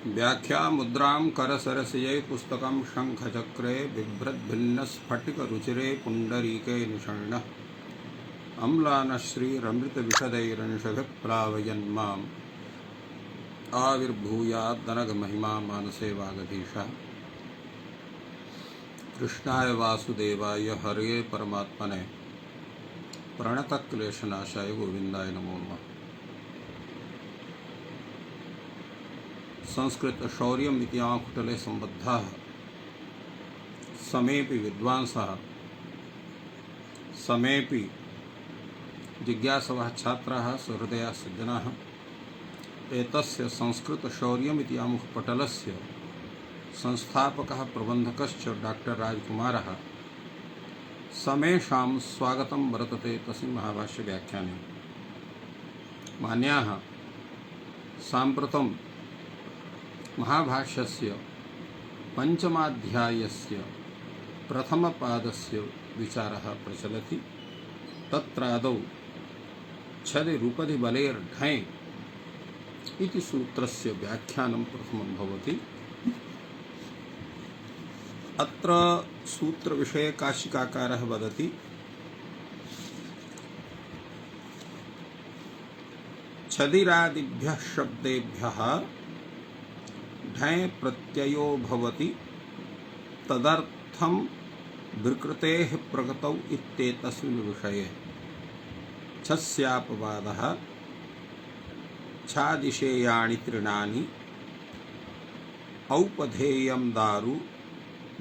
व्याख्या मुद्रां करसरसिजै पुस्तकं शङ्खचक्रे बिभ्रद्भिन्नस्फटिकरुचिरे पुण्डरीके निषण्णः अम्लानश्रीरमृतविशदैरंशभिः प्लावयन्माम् आविर्भूयाद्दनगमहिमा मानसे वागधीशः। कृष्णाय वासुदेवाय हरये परमात्मने प्रणतक्लेशनाशाय गोविंदाय नमो नमः। संस्कृत शौर्यम् इति आंकुटले सम्बद्धाः समेपि विद्वांसः समेपि जिज्ञासवः छात्राः सहृदयाः सज्जनाः एतस्य संस्कृत शौर्यम् इति आमुखपटलस्य संस्थापकः प्रबन्धकश्च डॉक्टर राजकुमारः समेषां स्वागतं वर्तते तस्मिन् महाभाष्य व्याख्याने। मान्याः, साम्प्रतं महाभाष्यस्य पंचमाध्यायस्य प्रथमपादस्य विचारः प्रचलति। तत्रादौ छदिरुपधिबलेर्ढञ् इति सूत्रस्य व्याख्यानं प्रथमं भवति। अत्र सूत्रविषये काशिकाकारः वदति छदिरादिभ्यः शब्देभ्यः ढञ् प्रत्ययो भवति तदर्थं विकृतेः प्रकृतौ इत्येतस्मिन् विषये छस्यापवादः छादिशेयाणि तृणानि औपधेयं दारु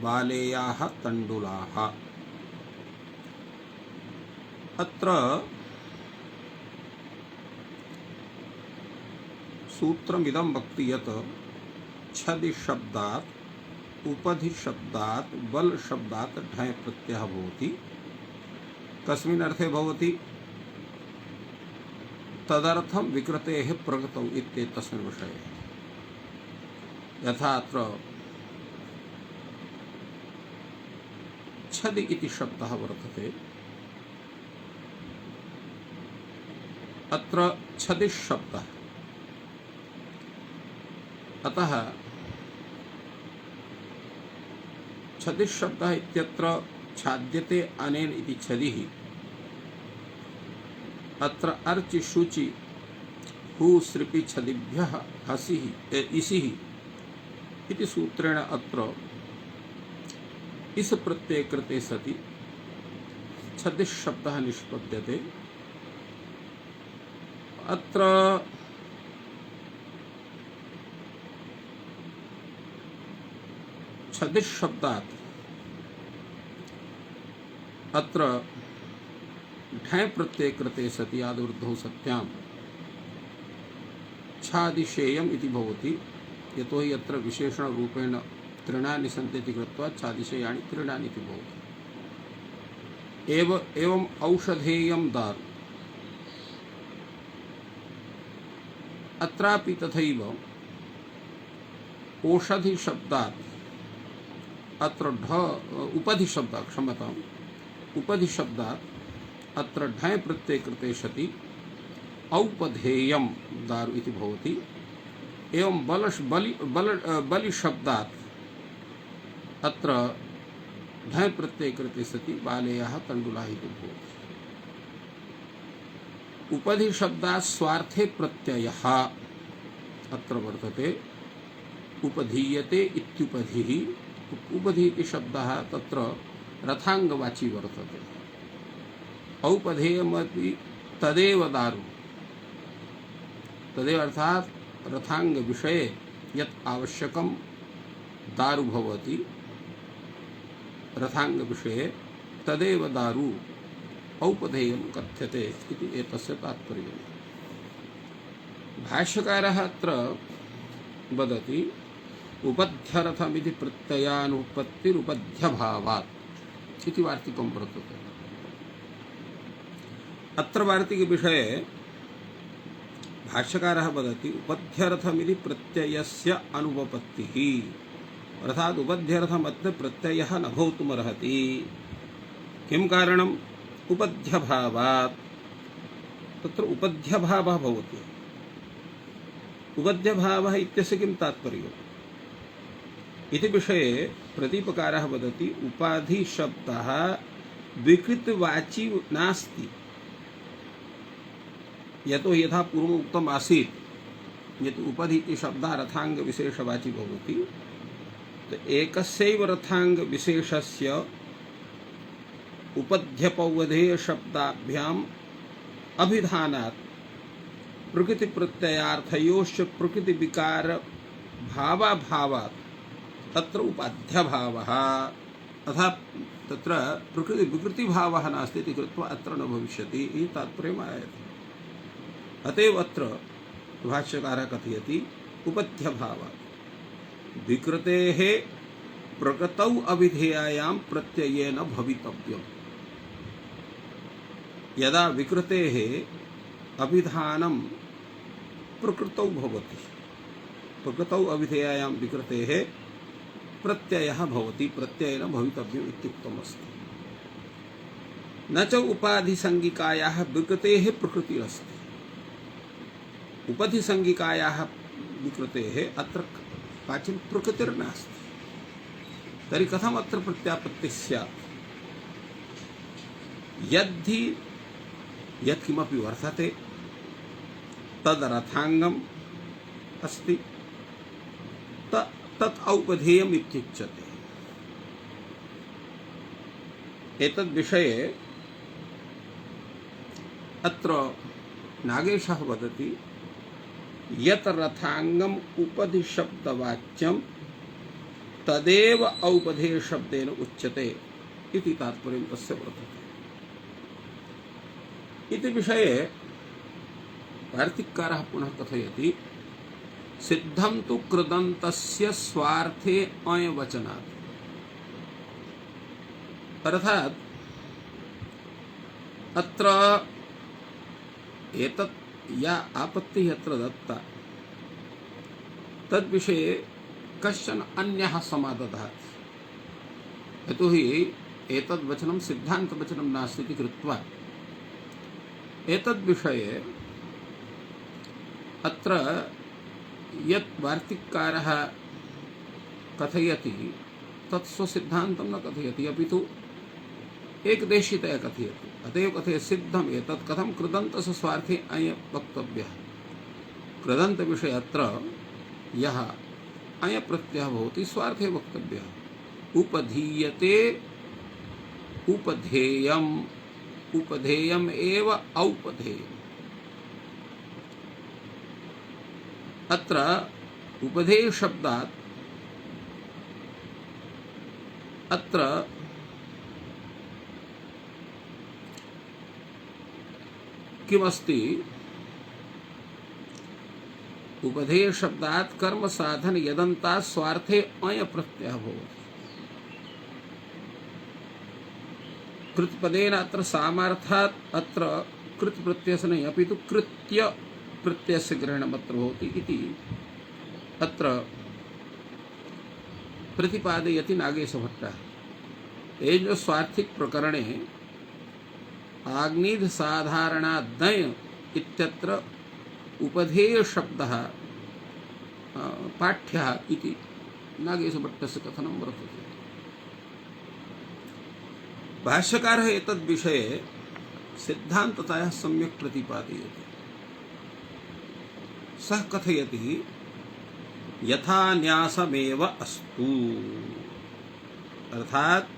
बालेयाः तण्डुलाः। अत्र सूत्रमिदं वक्ति यत् छदि शब्दात् उपधि शब्दात् बल शब्दात् ढञ् प्रत्ययः भवति। कस्मिन् अर्थे भवति? तदर्थं विकृतेः प्रकृतौ इत्येतस्मिन् विषये। यथा अत्र छदि इति शब्दः वर्तते। अत्र छदि शब्दः, अतः छदि शब्दः इत्यत्र छाद्यते अनेन इति छदिः। अत्र अर्चि शुचि हु सृपि छदिभ्यः हसिः इसिः इति सूत्रेण अत्र इस प्रत्यय कृते सति छदिः शब्दः निष्पद्यते। अत्र छदिः शब्दात् अत्र ढञ् प्रत्यय कृते सति आदुर्धौ सत्यां छादिशेयम् इति भवति। यतोहि अत्र विशेषण रूपेण तृणानि सन्ति इति कृत्वा छादिशेयाणि तृणानि इति भवति। एवं औषधेयं दारु, अत्रापि तथैव औषधि शब्दात् अत्र उपधि शब्दात्, क्षम्यताम्, उपधि शब्दात् अत्र ढञ् प्रत्यय कृते सति औपधेयं दारु इति भवति। एवं बलि शब्दात् अत्र ढञ् प्रत्यय कृते सति बालेयाः तण्डुलाः इति भवति। उपधि शब्दात् स्वार्थे प्रत्ययः अत्र वर्तते। उपधीयते इत्युपधिः। उपधि इति शब्दः तत्र रथाङ्गवाची वर्तते। औपधेयमपि तदेव दारु, तदेव अर्थात् रथांग विषये यत् आवश्यकं दारु भवति, रथांग विषये तदेव दारु औपधेयं कथ्यते इति एतस्य तात्पर्यम्। भाष्यकारः अत्र वदति उपध्यरथमिति प्रत्ययानुपत्तिरुपध्यभावात् इति वार्तिकं वर्तते। अत्र वार्तिकविषये भाष्यकारः वदति उपध्यरथमिति प्रत्ययस्य अनुपपत्तिः, अर्थात् उपध्यरथमत्र प्रत्ययः न भवितुमर्हति। किं कारणम्? उपध्यभावात्। तत्र उपध्यभावः भवति। उपध्यभावः इत्यस्य किं तात्पर्यम् इति विषये प्रदीपकारः वदति उपाधिशब्दः विकृतवाची नास्ति। यतो यथा पूर्वम् उक्तम् आसीत् यत् उपाधि इति शब्दः रथांग विशेषवाची भवति, तो एकस्यैव रथांग विशेषस्य उपध्यपौवधेय शब्दाभ्याम् अभिधानात् प्रकृति प्रत्ययार्थयोश्च प्रकृति विकार भावाभावात् तत्र उपाध्यभावः अर्थात् तत्र प्रकृति विकृति भावः नास्ति इति कृत्वा अत्र न भविष्यति इति तात्पर्यम् आयाति। अतएव अत्र भाष्यकारः कथयति उपध्यभावात् विकृतेः प्रकृतौ अभिधेयायां प्रत्ययेन भवितव्यम्। यदा विकृतेः अभिधानं प्रकृतौ भवति, प्रकृतौ अभिधेयायां विकृतेः प्रत्ययः भवति, प्रत्ययेन भवितव्यम् इत्युक्तमस्ति। न च उपाधिसंज्ञिकायाः विकृतेः प्रकृतिरस्ति। उपधिसंज्ञिकायाः विकृतेः अत्र काचित् प्रकृतिर्नास्ति। तर्हि कथम् अत्र प्रत्यापत्तिः स्यात्? यद्धि यत्किमपि वर्तते तदर्थांगम् अस्ति, तत् औपधेयम् इत्युच्यते। एतद्विषये अत्र नागेशः वदति यत् रथांगम् उपधिशब्दवाच्यं तदेव औपधेय शब्देन उच्यते इति तात्पर्यं तस्य वर्तते। इति विषये वार्तिककारः पुनः कथयति सिद्धं तु कृदन्तस्य स्वार्थे अय वचनात्। अर्थात् अत्र एतत् या आपत्तिः अत्र दत्ता तद्विषये कश्चन अन्यः समादधात्। यतोहि एतद् वचनं सिद्धान्तवचनं नास्ति इति कृत्वा एतद्विषये अत्र यत् वार्तिककारः कथयति तत् स्वसिद्धान्तं न कथयति, अपि तु एकदेशीतया कथयति। अतएव कथयति सिद्धम् एतत् कथं कृदन्तस्य स्वार्थे अय वक्तव्यः। कृदन्तविषये अत्र यः अय प्रत्ययः भवति स्वार्थे वक्तव्यः। उपधीयते उपधेयम्, उपधेयम् एव औपधेयम्। अत्र उपधेय शब्दात् अत्र किमस्ति? उपधेय शब्दात् कर्म साधन यदन्तात् स्वार्थे अय प्रत्ययः भवति। कृतपदेन अत्र सामर्थ्यात् अत्र कृत प्रत्ययस्य नहीं अपि तु कृत्य प्रत्ययस्य ग्रहणम् अत्र भवति इति अत्र प्रतिपादयति नागेशभट्टः। एज स्वार्थिक प्रकरणे आग्निध साधारणादय इत्यत्र उपधेय शब्दः पाठ्यः इति नागेशभट्टस्य कथनं वर्तते। भाष्यकारः एतद्विषये सिद्धान्ततया सम्यक् प्रतिपादयति। सः कथयति यथा न्यासमेव अस्तु, अर्थात्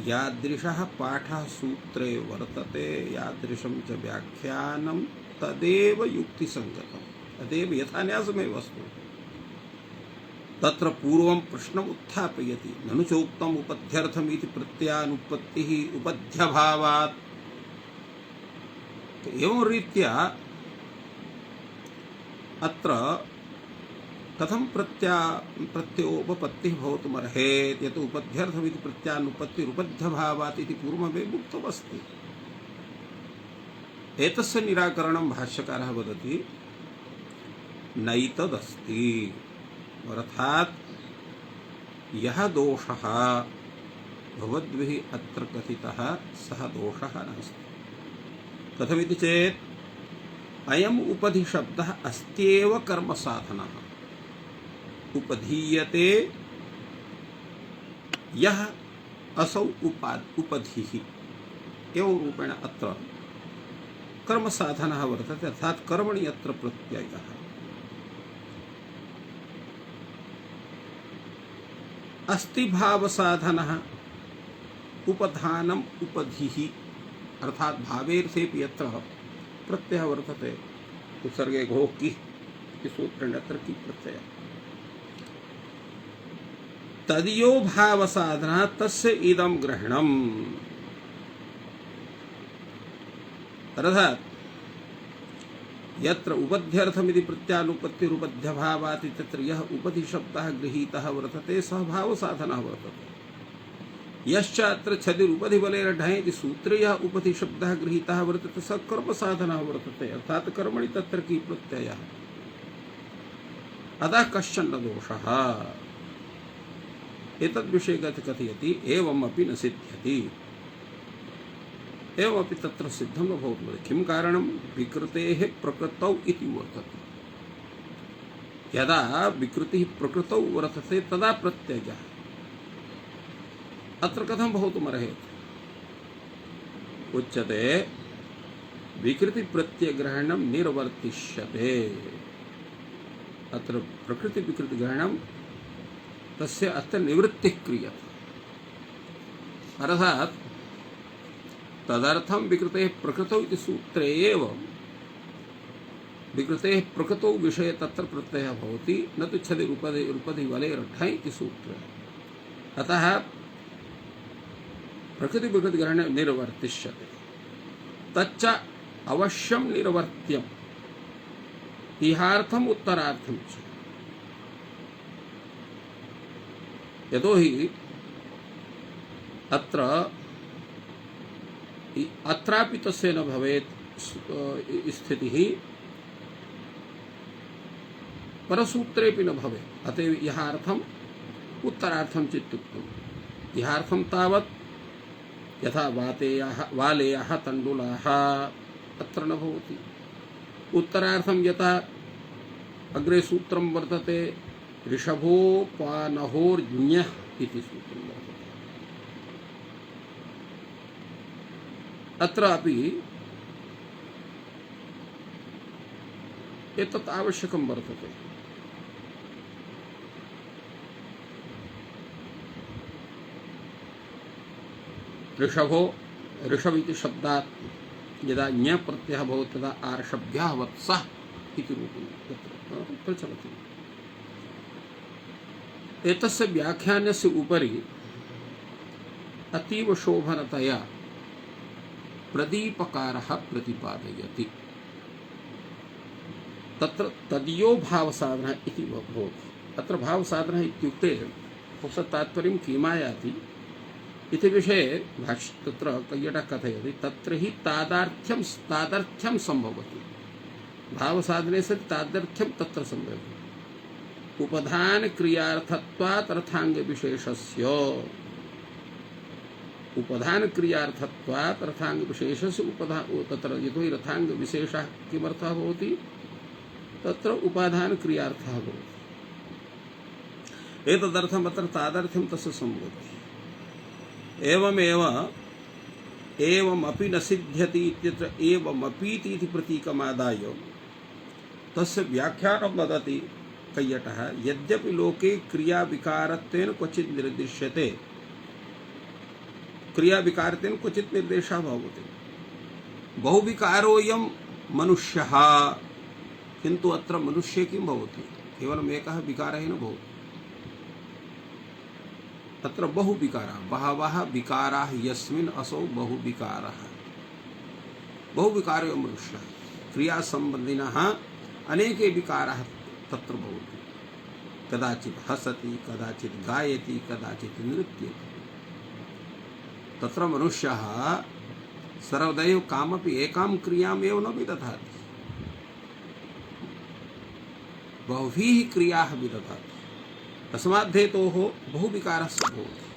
यादृशः पाठः सूत्रे वर्तते यादृशं च व्याख्यानं तदेव युक्तिसङ्गतम्। तदेव यथा न्यासमेव अस्तु। तत्र पूर्वं प्रश्नम् उत्थापयति ननु चोक्तम् उपध्यर्थम् इति प्रत्ययानुपत्तिः उपध्यभावात्। एवं रीत्या अत्र कथं प्रत्ययोपपत्तिः भवितुमर्हेत् यत् उपध्यर्थम् इति प्रत्ययानुपत्तिरुपध्यभावात् इति पूर्वमेव उक्तमस्ति। एतस्य निराकरणं भाष्यकारः वदति नैतदस्ति। अर्थात् यः दोषः भवद्भिः अत्र कथितः सः दोषः नास्ति। कथमिति चेत् अयम उपधि शब्द अस्त्येव कर्म साधन उपधीयते यह असौ उपधि एवं रूपेण अत्र कर्म साधन वर्तते अर्थात कर्मणि अत्र प्रत्ययः अस्ति भाव साधन उपधानम उपधि अर्थात भावेर्थे यत्र प्रत्यय वर्तते उत्सर्गे घो की सूत्रेण अत्र की प्रत्यय तदियो भाव साधना तस्य इदं ग्रहणम अर्थात यत्र उपध्यर्थमिति प्रत्यानुपत्तिरुपध्य भावाति तत्र यह उपधि शब्दः गृहीतः वर्तते सः भाव साधनः वर्तते यश्च अत्र छदिरुपधि बलेन ढः इति सूत्रे यः उपधि शब्दः गृहीतः वर्तते सः कर्म साधनः वर्तते अर्थात कर्मणि तत्र की प्रत्ययः अतः कश्चन दोषः एतद्विषये कथयति एवमपि न सिद्ध्यति एवमपि तत्र सिद्धं न भवति किं कारणं विकृतेः प्रकृतौ इति वर्तते यदा विकृतिः प्रकृतौ वर्तते तदा प्रत्ययः अत्र कथं भवितुमर्हति उच्यते विकृति प्रत्ययग्रहणं निर्वर्तिष्यते अत्र प्रकृति विकृति ग्रहणं तस्य अत्र निवृत्तिः क्रियते अर्थात तदर्थं विकृतेः प्रकृतौ इति सूत्रे एव विकृतेः प्रकृतौ विषये तत्र प्रत्ययः भवति न तु छदिरुपधि बलेर् इति सूत्रे अतः प्रकृति विकृति ग्रहणं निर्वर्तिष्यते तच्च अवश्यं निर्वर्त्यम् इहार्थम् उत्तरार्थं च यतोहि अत्रापि तस्य न भवेत् स्थितिः परसूत्रेपि न भवेत् अतएव इहार्थम् उत्तरार्थं चित्तुक्तम् इहार्थं तावत् यथा वालेयाः तण्डुलाः अत्र न भवति उत्तरार्थं यथा अग्रे सूत्रं वर्तते ऋषभोपानहोर्ज्ञः इति सूत्रं वर्तते अत्रापि एतत् आवश्यकं वर्तते ऋषभ इति शब्दात् यदा ञ प्रत्ययः भवति तदा आर्षभ्यः वत्सः इति रूपेण तत्र प्रचलति एतस्य व्याख्यानस्य उपरि अतीव शोभनतया प्रदीपकारः प्रतिपादयति तत्र तदीयो भावसाधनः इति भवति अत्र भावसाधनः इत्युक्ते तस्य तात्पर्यं किमायाति इति विषये तत्र कैयटः कथयति तत्र हि तादार्थ्यं सम्भवति भावसाधने सति तादार्थ्यं तत्र सम्भवति उपधान क्रियार्थत्वात् अर्थांग विशेषस्य उपधान क्रियार्थत्वात् अर्थांग विशेषस्य तत्र यतो हि अर्थांग विशेषः किमर्थः भवति तत्र उपाधान क्रियार्थः भवति एतदर्थम् अत्र तादार्थ्यं तस्य सम्भवति एवमेव एवमपि न सिद्ध्यति इत्यत्र एवमपीति इति प्रतीकमादाय तस्य व्याख्यानं वदति कैयटः यद्यपि लोके क्रियाविकारत्वेन क्वचित् निर्दिश्यते क्रियाविकारत्वेन क्वचित् निर्देशः भवति बहुविकारोऽयं मनुष्यः किन्तु अत्र मनुष्ये किं भवति केवलम् एकः विकारः न भवति तत्र बहुविकाराः बहवः विकाराः यस्मिन् असौ बहुविकारः बहुविकारो मनुष्यः क्रियासम्बन्धिनः अनेके विकाराः तत्र भवति कदाचित् हसति कदाचित् गायति कदाचित् नृत्यति तत्र मनुष्यः सर्वदैव कामपि एकां क्रियाम् एव न विदधाति बहुभिः क्रियाः विदधाति तस्मात् हेतोः बहुविकारस्य भवति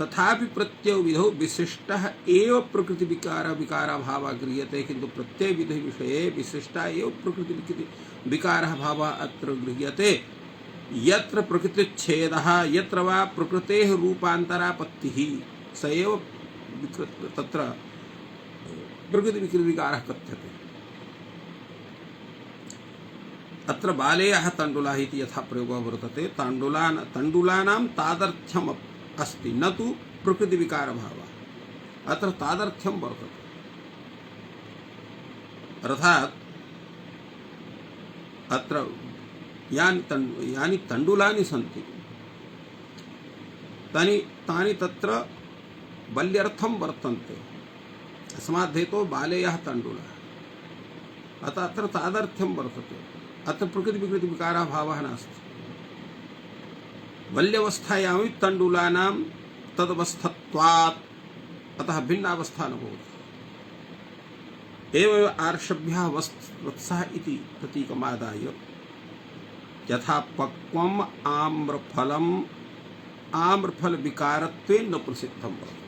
तथापि प्रत्यय विधौ विशिष्टः एव प्रकृति विकार विकाराभावः गृह्यते, किन्तु प्रत्यय विधि विषये विशिष्टा एव प्रकृति विकारः भावः अत्र गृह्यते। यत्र प्रकृतिच्छेदः यत्र वा प्रकृतेः रूपान्तरापत्तिः स एव तत्र प्रकृति विकारः कथ्यते। अत्र बालेयः तण्डुलः इति यथा प्रयोगः वर्तते, तण्डुलानां तादर्थ्यम् अस्ति, न तु प्रकृति विकारभावः। अत्र तादर्थ्यं वर्तते, अर्थात् अत्र यानि तण्डुलानि सन्ति तानि तत्र बल्यर्थं वर्तन्ते। अस्मात् हेतोः बालेयः तण्डुलः, अतः अत्र तादर्थ्यं वर्तते। अत्र प्रकृति विकृति विकाराभावः नास्ति। बाल्यावस्थायां तण्डुलानां तदवस्थत्वात् अतः भिन्नावस्था न भवति। एवमेव आर्षभ्यः वत्सः इति प्रतीकमादाय यथा पक्वम् आम्रफलम् आम्रफल विकारत्वेन न प्रसिद्धं भवति,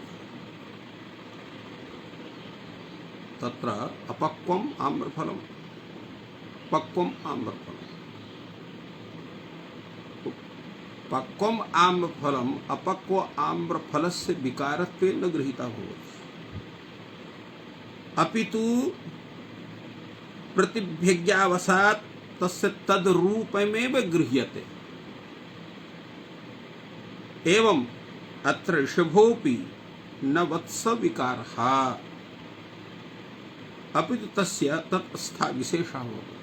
तत्र अपक्वम् आम्रफलम् पक्वम् आम्रफलम् पक्वम् आम्रफलम् अपक्व आम्रफलस्य विकारत्वेन न गृहीता भवति, अपितु प्रतिभिज्ञावसात् तस्य तद्रूपमेव गृह्यते। एवं अत्र ऋषभोऽपि न वत्स विकारः अपितु तस्य तत्स्था विशेषः भवति।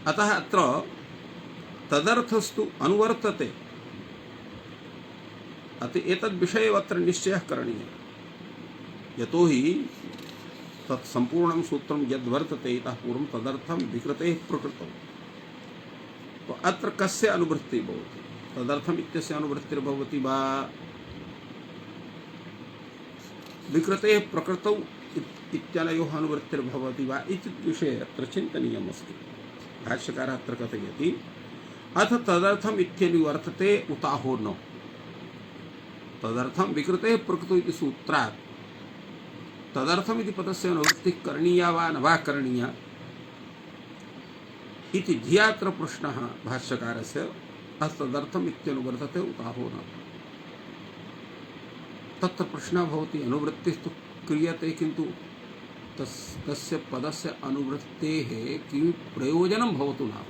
अतः अत्र तदर्थस्तु अनुवर्तते। अतः एतद्विषये अत्र निश्चयः करणीयः, यतोहि तत् संपूर्णं सूत्रं यद्वर्तते इतः पूर्वं तदर्थं विकृतेः प्रकृतौ। तो अत्र कस्य अनुवृत्तिः भवति? तदर्थम् इत्यस्य अनुवृत्तिर्भवति वा विकृतेः प्रकृतौ इत्यनयोः अनुवृत्तिर्भवति वा इति विषये अत्र चिन्तनीयमस्ति। भाष्यकारः अत्र कथयति अथ तदर्थम् इत्यनुवर्तते उताहो न। तदर्थं विकृतेः प्रकृतौ इति सूत्रात् तदर्थम् इति पदस्य अनुवृत्तिः करणीया वा न वा करणीया इति धियात्र प्रश्नः भाष्यकारस्य। तदर्थम् इत्यनुवर्तते उताहो न। तत्र प्रश्नः भवति, अनुवृत्तिस्तु क्रियते किन्तु तस्य पदस्य अनुवृत्तेः किं प्रयोजनं भवतु नाम।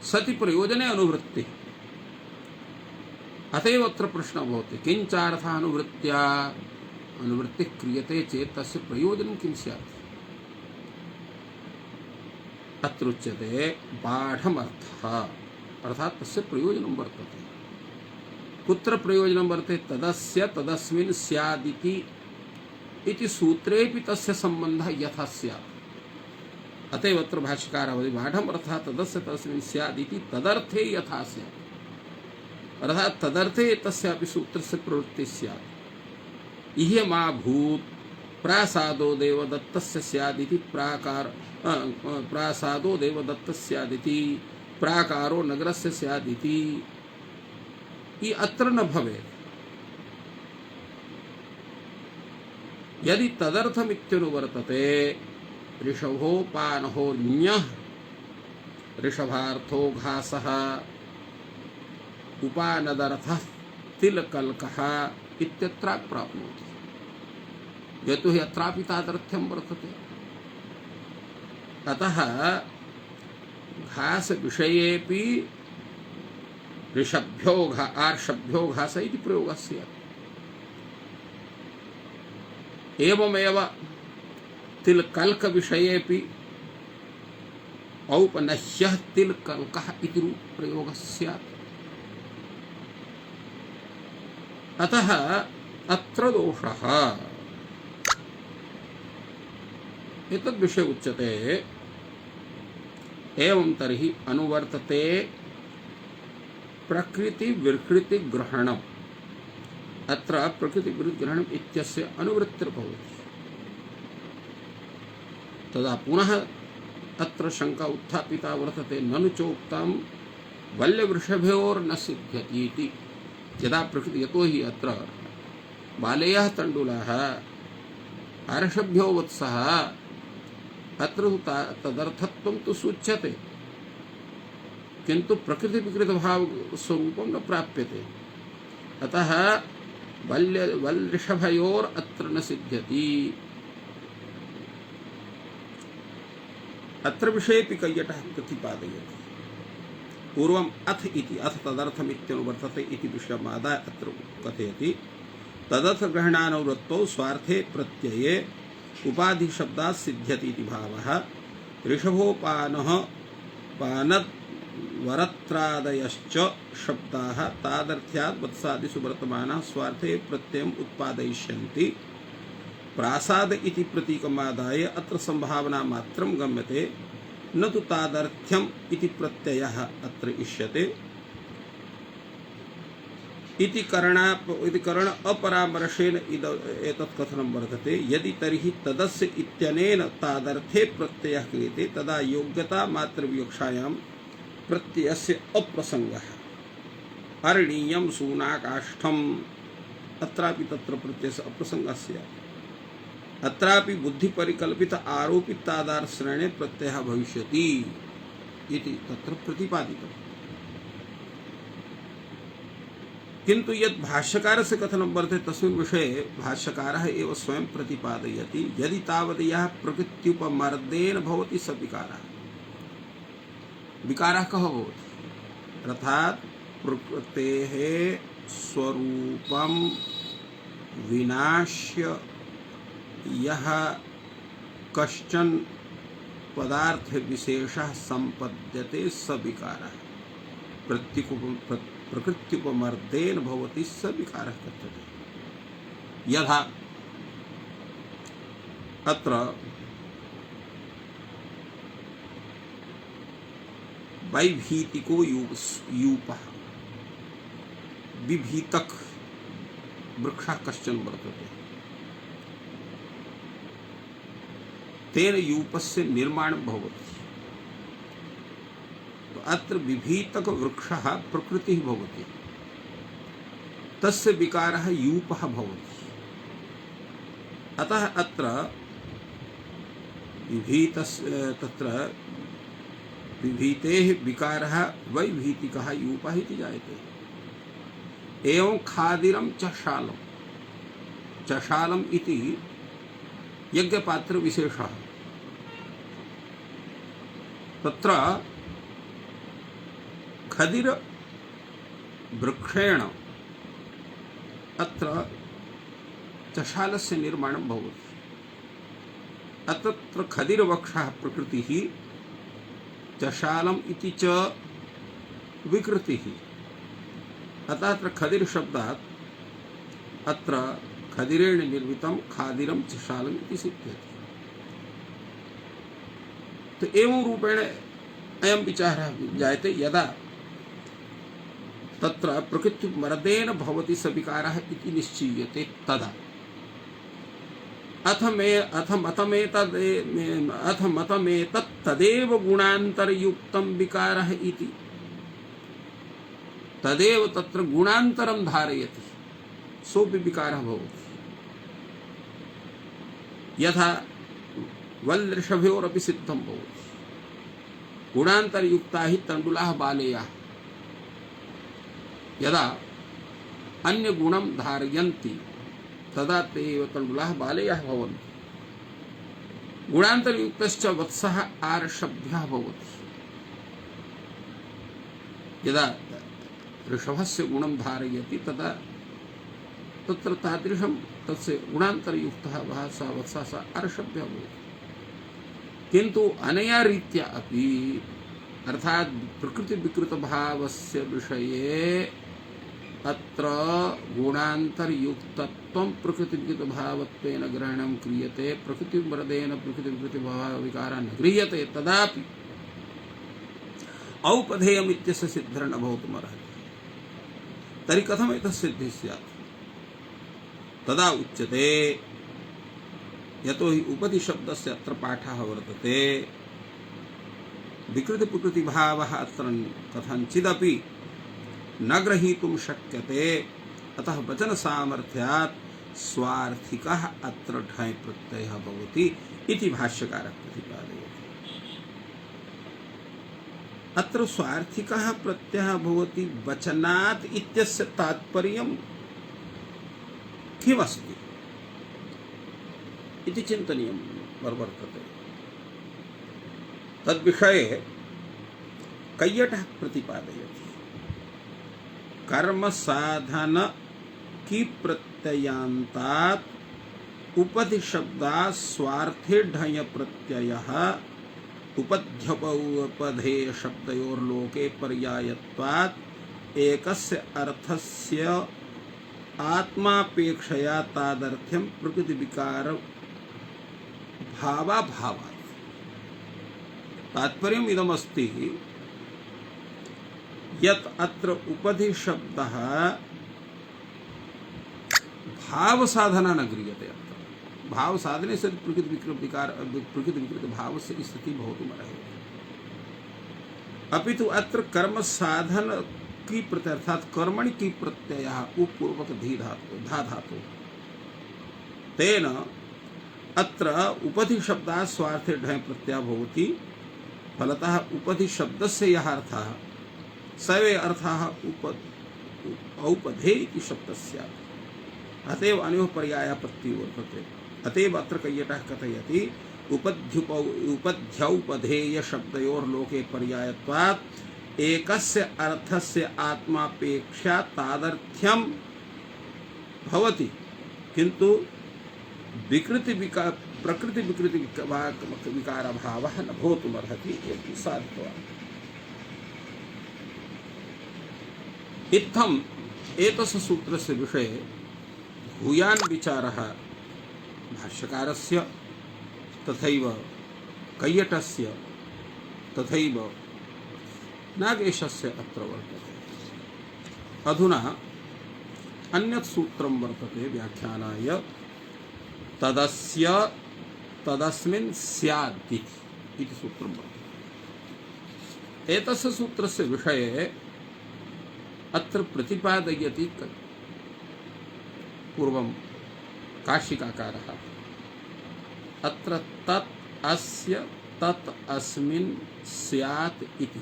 सति प्रयोजने अनुवृत्तिः, अत एव अत्र प्रश्नः भवति किञ्चार्थः अनुवृत्त्या अनुवृत्तिः क्रियते चेत् तस्य प्रयोजनं किं स्यात्? अत्र उच्यते बाढमर्थः, अर्थात् तस्य प्रयोजनं वर्तते। कुत्र प्रयोजनं वर्तते? तदस्य तदस्मिन् स्यादिति इति सूत्रेऽपि तस्य सम्बन्धः यथा स्यात्। अत एव अत्र भाष्यकारः वदति बाढमर्थः तदस्य तस्मिन् स्यादिति तदर्थे यथा स्यात्, अर्थात् तदर्थे तस्यापि सूत्रस्य प्रवृत्तिः स्यात्। इह्यमा भूत् प्रासादो देवदत्तस्य स्यादिति प्रासादो देवदत्तस्य स्यादिति प्राकारो नगरस्य स्यादिति ये अत्र न भवेत्। यदि तदर्थमित्यनुवर्तते ऋषभोपानहो न्यः ऋषभार्थो घासः उपानदर्थः तिलकल्कः इत्यत्र प्राप्नोति, यतोहि अत्रापि तादर्थ्यं वर्तते। अतः घास विषयेपि ऋषभ्यो आर्षभ्यो घास इति प्रयोगः स्यात्। एवमेव तिलकल्क विषयेपि औपनह्यः तिलकल्कः इति प्रयोगः स्यात्। अतः अत्र दोषः। एतद्विषये उच्यते एवं तर्हि अनुवर्तते प्रकृति विकृति ग्रहणम्। अत्र प्रकृति विकृति ग्रहणम् इत्यस्य अनुवृत्तिर्भवति। तदा पुनः अत्र शंका उत्थापिता वर्तते, ननु चोक्तं वल्यवृषभयोर्न सिद्ध्यति इति यदा प्रकृति यतो हि अत्र बालेयः तण्डुलः आर्षभ्यो वत्सः अत्र तदर्थत्वं तु सूच्यते किन्तु प्रकृति विकृत भाव स्वरूपं न प्राप्यते। अतः वल्यवृषभयोर अत्र न सिद्ध्यति। अत्र विषयेपि कैयटः प्रतिपादयति। पूर्वम् अथ इति अथ तदर्थमित्यनुवर्तते इति विषयमादाय अत्र कथयति तदर्थ ग्रहणानुवृत्तौ स्वार्थे प्रत्यये उपाधि शब्दात् सिद्ध्यति इति भावः। ऋषभोपानः पानद् वरत्रादयश्च शब्दाः तादर्थ्यात् वत्सादिषु वर्तमानाः स्वार्थे प्रत्ययम् उत्पादयिष्यन्ति। प्रासाद इति प्रतीकमादाय अत्र संभावना मात्रं गम्यते न तु तादर्थ्यम् इति प्रत्ययः अत्र इष्यते। इति करण अपरामर्शेन एतत् कथनं वर्तते। यदि तर्हि तदस्य इत्यनेन तादर्थे प्रत्ययः क्रियते तदा योग्यता मात्र विवक्षायां प्रत्ययस्य अप्रसंगः। अरणीयं सूनाकाष्ठम् अत्रापि तत्र प्रत्ययस्य अप्रसंगः स्यात्। अत्रापि बुद्धि परिकल्पित आरोपित तादाश्रयणे प्रत्ययः भविष्यति इति तत्र प्रतिपादितम्। किंतु यद भाष्यकार से कथनं वर्तते तस्मिन् विषये भाष्यकारः एव स्वयं प्रतिपादयति। यदि तावदेयः प्रकृत्युपमर्देन भवति स विकारः। विकारः कः भवति अर्थात् प्रकृतेः स्वरूपं विनाश्य यः कश्चन पदार्थ विशेषः संपद्यते स विकारः। प्रकृत्युपमर्देन भवति स विकारः कथ्यते। यथा अत्र वैभीतिको यूपः विभीतक वृक्षः कश्चन वर्तते तेन यूपस्य निर्माणं भवति। अत्र विभीतक वृक्षः प्रकृतिः भवति तस्य विकारः यूपः भवति। अतः अत्र तत्र विभीतेः विकारः वैभीतिकः यूपः इति जायते। एवं खादिरं चशालम् इति यज्ञपात्र विशेषः। तत्र खदिर वृक्षेण अत्र चशालस्य निर्माणं भवति। अत्र खदिर वृक्षः प्रकृतिः चशालम् इति च विकृतिः। अतः अत्र खदिर शब्दात् अत्र खदिरेण निर्मितं खादिरं चशालम् इति सिद्ध्यति। तो एवं रूपेण अयं विचारः जायते। यदा तत्र प्रकृत्युपमर्देन भवति स विकारः इति निश्चीयते तदा अथ मतमेतत् तदेव गुणान्तरयुक्तं विकारः इति। तदेव तत्र गुणान्तरं धारयति सोऽपि विकारः भवति। यथा वल्ऋषभयोरपि सिद्धं भवति। गुणान्तरयुक्ता हि तण्डुलाः बालेयाः यदा अन्य गुणं धारयन्ति तदा ते एव तण्डुलाः बालेयाः भवन्ति। गुणान्तरयुक्तश्च वत्सः आर्षभ्यः भवति। यदा ऋषभस्य गुणं धारयति तदा तत्र तादृशं तस्य गुणान्तरयुक्तः वत्सः स आर्षभ्यः भवति। किन्तु अनया रीत्या अपि अर्थात् प्रकृति विकृत भावस्य विषये अत्र गुणान्तरयुक्तत्वं प्रकृति विकृत भावत्वेन ग्रहणं क्रियते। प्रकृतिमर्देन प्रकृति विकृत भाव विकारः न गृह्यते तदापि औपधेयम् इत्यस्य सिद्धिर्न भवितुमर्हति। तर्हि कथम् एतस्य सिद्धिः स्यात्? तदा उच्यते यतो हि उपधि शब्दस्य अत्र पाठः वर्तते। विकृति प्रकृति भावः अत्र कथंचिदपि न ग्रहीतुं शक्यते। अतः वचन सामर्थ्यात् स्वार्थिकः अत्र ढय प्रत्ययः भवति इति भाष्यकारः प्रतिपादयति। अत्र स्वार्थिकः प्रत्ययः भवति वचनात् इत्यस्य तात्पर्यं किमस्ति इति चिन्तनीयं वर्तते। तद्विषये कैयटः प्रतिपादयति। कर्म साधन की प्रत्ययांतात् उपधि शब्दात् स्वार्थे ढय प्रत्ययः उपध्यपौपधेय शब्दयोर्लोके पर्यायत्वात् एकस्य अर्थस्य आत्मापेक्षया तादर्थ्यं प्रकृति विकार भावाभावात्। तात्पर्यम् इदमस्ति यत् अत्र उपधि शब्दः भाव साधना न गृह्यते। अत्र भाव साधने से प्रकृति विकृत भाव से स्थिति भवितुमर्हति। अपितु अत्र कर्म साधन की प्रत्यय अर्थात कर्मणि की प्रत्ययः पूर्वक धी धातु तेन अत्र उपधि शब्दात् स्वार्थे ढय प्रत्ययः भवति। फलतः उपधि शब्दस्य यः अर्थः स एव अर्थः औपधे इति शब्दस्य। अतएव अनयोः पर्यायपत्तिः वर्तते। अतएव अत्र कैयटः कथयति उपध्यौपधेय शब्दयोर्लोके पर्यायत्वात् एकस्य अर्थस्य आत्मापेक्षा तादर्थ्यं भवति, किन्तु प्रकृति विकृति विकार भावः न भवितुमर्हति इति साधितवान्। इत्थम् एतस्य सूत्रस्य विषये भूयान् विचारः भाष्यकारस्य तथैव कैयटस्य तथैव नागेशस्य अत्र वर्तते। अधुना अन्यत् सूत्रं वर्तते व्याख्यानाय तदस्य तदस्मिन् स्यात् इति सूत्रं वर्तते। एतस्य सूत्रस्य विषये अत्र प्रतिपादयति पूर्वं काशिकाकारः अत्र तत् अस्य तत् अस्मिन् स्यात् इति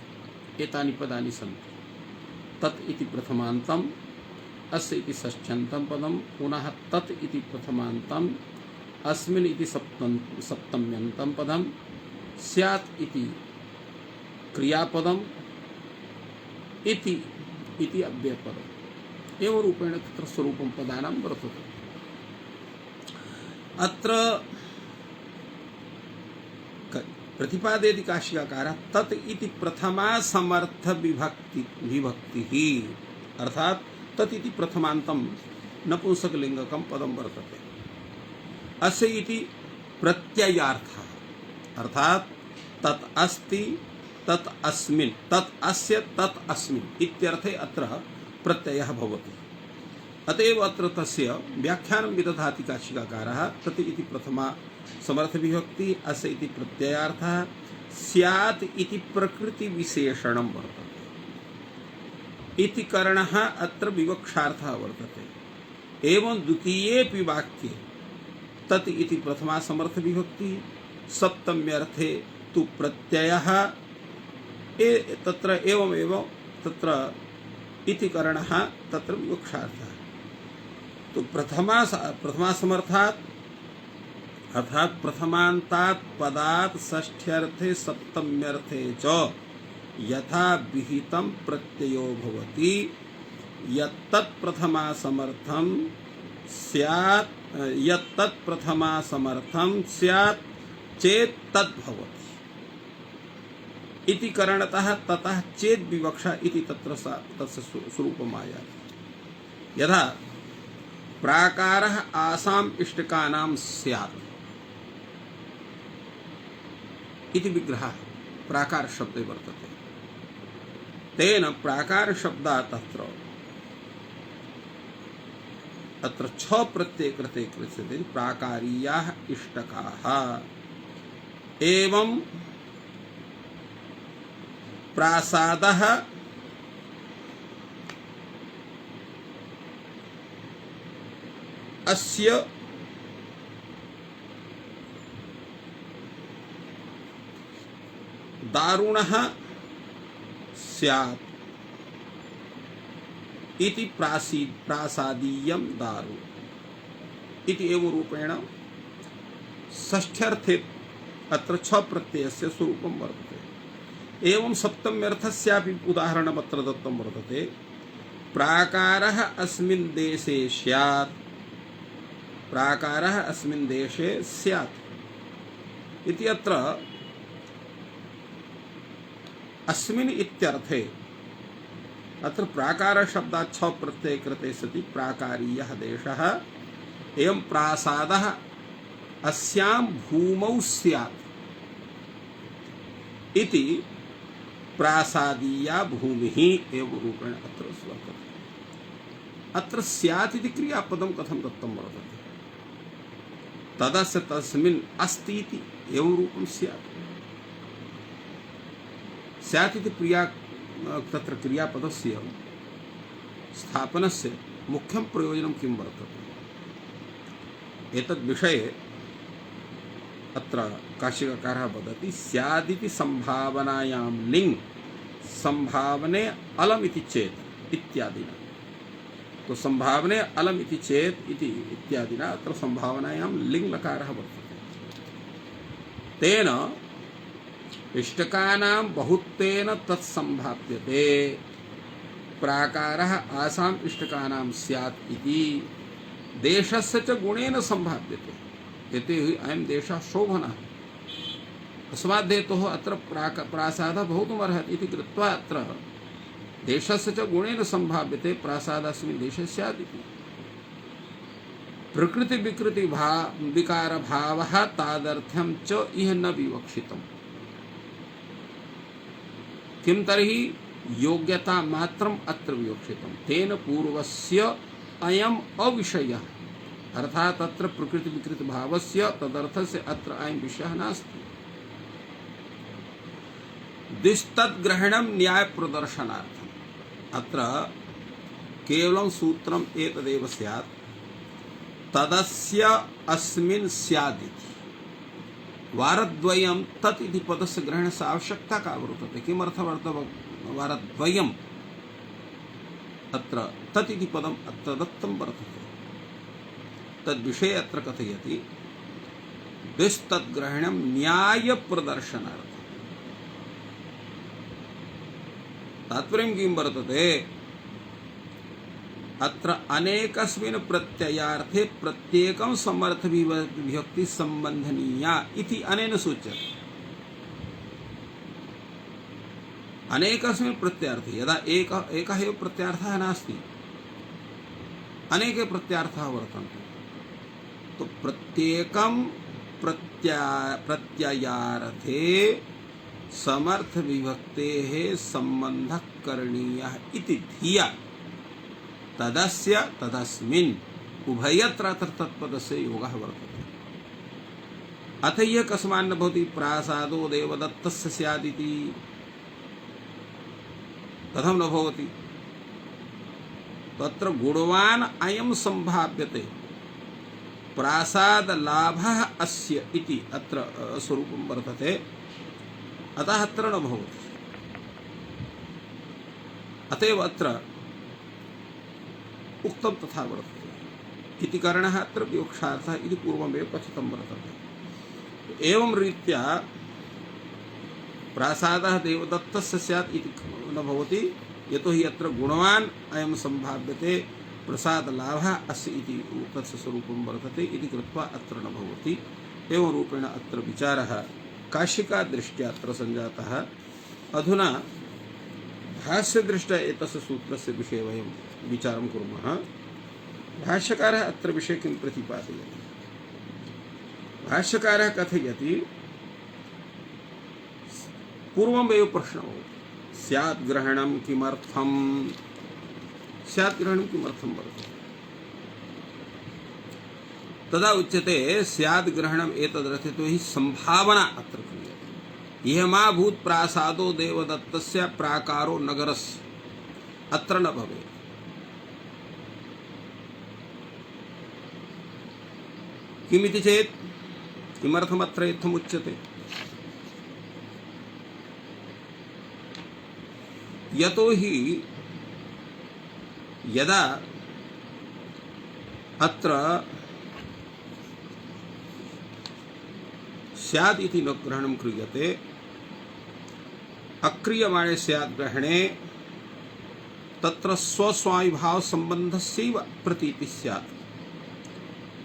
एतानि पदानि सन्ति। तत् इति प्रथमान्तम्, अस्य इति षष्ठ्यन्तं पदं, पुनः तत् इति प्रथमान्तम्, अस्मिन् इति सप्तम्यन्तं पदं, स्यात् इति क्रियापदम् इति अव्ययपदम्। एवं रूपेण तत्र स्वरूपं पदानां वर्तते। अत्र प्रतिपादयति काशिकाकारः तत् इति प्रथमा समर्थ विभक्तिः अर्थात तत् इति प्रथमान्तं नपुंसकलिङ्गकं पदं वर्तते। अस्य इति प्रत्ययार्थः अर्थात तत् अस्ति तत् अस्मिन् तत् अस्य तत् अस्मिन् इत्यर्थे अत्र प्रत्ययः भवति। अतएव अत्र तस्य व्याख्यानं विदधाति काशिकाकारः तत् इति प्रथमा समर्थ विभक्ति अस्य इति प्रत्ययार्थः स्यात् इति प्रकृति विशेषणं वर्तते। इति करणः अत्र विवक्षार्थः वर्तते। एवं द्वितीयेऽपि वाक्ये तत् इति प्रथमा समर्थ विभक्ति सप्तम्यर्थे तु प्रत्ययः तत्र एवमेव तत्र इति करणः तत्र विवक्षार्थः। तो प्रथमा समर्थात् अर्थात प्रथमान्तात् पदात् षष्ठ्यर्थे सप्तम्यर्थे च यथा विहितं प्रत्ययो भवति यत्तत् प्रथमा समर्थं स्यात् चेत् तद् भवति इति कारणतः ततः चेत् विवक्षा इति तत्र तस्य स्वरूपम् आयाति। यथा प्राकारः आसाम् इष्टकानां स्यात् इति विग्रहः प्राकार शब्दे वर्तते। तेन प्राकार शब्दात् अत्र छ प्रत्यय कृते कृत्यते प्राकारीयाः इष्टकाः। एवं प्रासादः अस्य दारुणः स्यात् इति प्रासादीयं दारु इति एवं रूपेण षष्ठ्यर्थे अत्र छ प्रत्ययस्य स्वरूपं वर्तते। एवं सप्तम्यर्थस्यापि उदाहरणम् अत्र दत्तं वर्तते। प्राकारः अस्मिन् देशे स्यात्, प्राकारः अस्मिन् देशे स्यात् इति अत्र अस्मिन् इत्यर्थे अत्र प्राकार शब्दात् छ प्रत्यय कृते सति प्राकारीयः देशः एवं प्रासादः अस्यां भूमौ स्यात् इति प्रासादीया भूमिः एवं रूपेण अत्र वर्तते। अत्र स्यात् इति क्रियापदं कथं दत्तं वर्तते? तदस्य तस्मिन् अस्ति इति एवं रूपं स्यात्। स्यात् इति तत्र क्रियापदस्य स्थापनस्य मुख्यं प्रयोजनं किं वर्तते? एतद् विषये अत्र काशिकाकारः वदति स्यादिति संभावनायां लिङ् संभावने अलम् इति चेत् इत्यादिना। तो संभावने अलम् इति चेत् इति इत्यादिना अत्र संभावनायां लिङ् लकारः वर्तते। तेन इष्टकानां बहुत्वेन तत्संभाव्यते। प्राकारः आसाम् इष्टकानां स्यात् इति देशस्य च गुणेन संभाव्यते। यतो हि अयं देशः शोभनः अस्मात् हेतोः अत्र प्रासादः भवितुमर्हति इति कृत्वा अत्र देशस्य च गुणेन संभाव्यते प्रासादः अस्मिन् देशे स्यात् इति। प्रकृति विकृति विकार भावः तादर्थ्यं च इह न विवक्षितम्। किं तर्हि योग्यता मात्रम् अत्र विवक्षितं। तेन पूर्वस्य अयम् अविषयः अर्थात् अत्र प्रकृति विकृति भावस्य तदर्थस्य अत्र अयं विषयः नास्ति। दिस्तद्ग्रहणं न्याय प्रदर्शनार्थम् अत्र केवलं सूत्रम् एतदेव स्यात् तदस्य अस्मिन् स्यादिति। वारद्वयं तत् इति पदस्य ग्रहणस्य आवश्यकता का वर्तते? किमर्थं वारद्वयम् अत्र तत् इति पदम् अत्र दत्तं वर्तते? तद्विषये अत्र कथयति दिस्तद्ग्रहणं न्याय प्रदर्शनार्थम्। तात्पर्यं किं वर्तते? अत्र अनेकस्मिन् प्रत्ययार्थे प्रत्येकं समर्थ विभक्ति संबंधनीया इति अनेन सूच्यते। अनेकस्मिन् प्रत्ययार्थे यदा एकः एव प्रत्ययार्थः नास्ति, अनेके प्रत्ययार्थाः वर्तन्ते, तो प्रत्येकं प्रत्ययार्थे समर्थ विभक्तेः संबंधः करणीयः इति धिया तदस्य तदस्मिन् उभयत्र तत्पदस्य योगः वर्तते। अथ यः कस्मान्न भवति प्रासादो देवदत्तस्य स्यादिति कथं न भवति? तत्र गुणवान् अयं संभाव्यते प्रासाद लाभः अस्य इति अत्र स्वरूपं वर्तते। अतः अत्र न भवति। अतएव अत्र उक्तं तथा वर्तते इति कारणः अत्र विवक्षार्थः इति पूर्वमेव कथितं वर्तते। एवं रीत्या प्रासादः देवदत्तस्य स्यात् इति न भवति, यतो हि अत्र गुणवान् अयं संभाव्यते प्रसाद लाभः अस्य इति तस्य स्वरूपं वर्तते इति कृत्वा अत्र न भवति। एवं रूपेण अत्र विचारः काशिका दृष्ट्या अत्र संजातः। अधुना भाष्यदृष्ट्या एतस्य सूत्रस्य विषये वयं विचारं कुर्मः। भाष्यकारः अत्र विषये किं प्रतिपादयति? भाष्यकारः कथयति पूर्वमेव प्रश्नः स्यात् ग्रहणं किमर्थं? स्यात् ग्रहणं किमर्थं वर्तते? तदा उच्यते स्यात् ग्रहणम् एतदर्थे तो हि संभावना अत्र क्रियते। इहमाभूत प्रासादो देवदत्तस्य प्राकारो नगरस्य अत्र न भवेत्। किमिति चेत् किमर्थमत्र इत्थमुच्यते? यतो हि यदा अत्र स्यात् इति न ग्रहणं क्रियते, अक्रियमाणे स्यात् ग्रहणे तत्र स्वस्वामिभाव संबंधस्यैव प्रतीतिः स्यात्।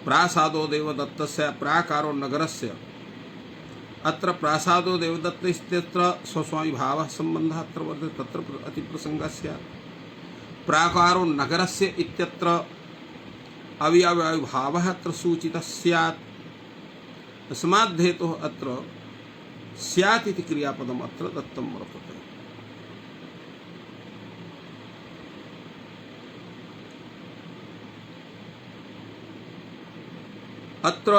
प्रासादो देवदत्तस्य प्राकारो नगरस्य, अत्र प्रासादो देवदत्त इत्यत्र स्वस्वामिभावः सम्बन्धः अत्र वर्तते, तत्र अतिप्रसङ्गः स्यात्। प्राकारो नगरस्य इत्यत्र अव्ययभावः अत्र सूचितः स्यात्। तस्मात् हेतुः अत्र स्यात् इति क्रियापदम् अत्र दत्तं वर्तते। अत्र